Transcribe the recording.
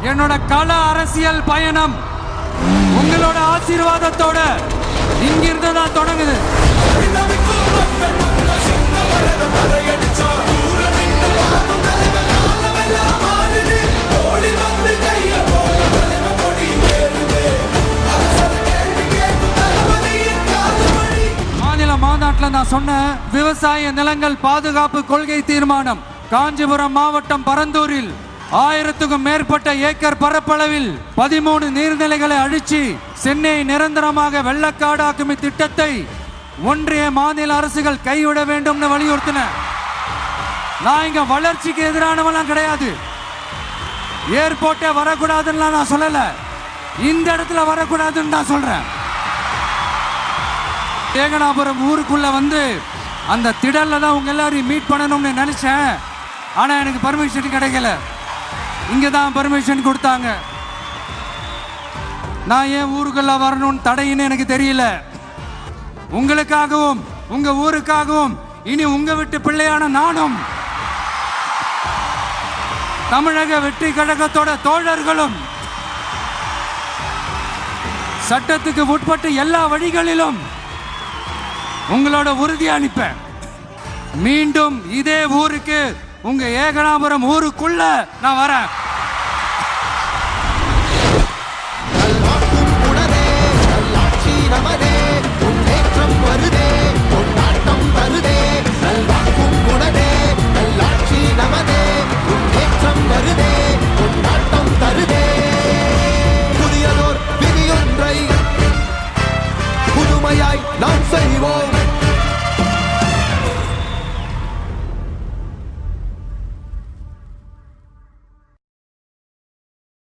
என்னோட கள அரசியல் பயணம் உங்களோட ஆசீர்வாதத்தோட இங்கிருந்து தான் தொடங்குது. மாநில மாநாட்டில் நான் சொன்ன விவசாய நிலங்கள் பாதுகாப்பு கொள்கை தீர்மானம் காஞ்சிபுரம் மாவட்டம் பரந்தூரில் 1000க்கும் மேற்பட்ட ஏக்கர் பரப்பளவில் 13 நீர்நிலைகளை அழிச்சு சென்னையை நிரந்தரமாக வெள்ளக்காடாக்கும் திட்டத்தை ஒன்றிய மாநில அரசுகள் கைவிட வேண்டும் வலியுறுத்தின. நான் இங்க வளர்ச்சிக்கு எதிரானவெல்லாம் கிடையாது. ஏர்போர்ட்டே வரக்கூடாதுன்னு நான் சொல்லல, இந்த இடத்துல வரக்கூடாதுன்னு நான் சொல்றேன். ஏகனாபுரம் ஊருக்குள்ள வந்து அந்த திடல்ல தான் உங்க எல்லாரையும் மீட் பண்ணணும்னு நினைச்சேன். ஆனா எனக்கு பர்மிஷன் கிடைக்கல. இங்க தான் பர்மிஷன் கொடுத்தாங்க. நான் ஏன் ஊருக்குள்ள வரணும்னு தடையின்னு எனக்கு தெரியல. உங்களுக்காகவும் உங்க ஊருக்காகவும் இனி உங்க வீட்டு பிள்ளையான நானும் தமிழக வெற்றி கழகத்தோட தோழர்களும் சட்டத்துக்கு உட்பட்டு எல்லா வழிகளிலும் உங்களோட உறுதி அளிப்பேன். மீண்டும் இதே ஊருக்கு உங்க ஏகனாபுரம் ஊருக்குள்ள நான் வரேன். நமதே முன்னேற்றம் வருதே.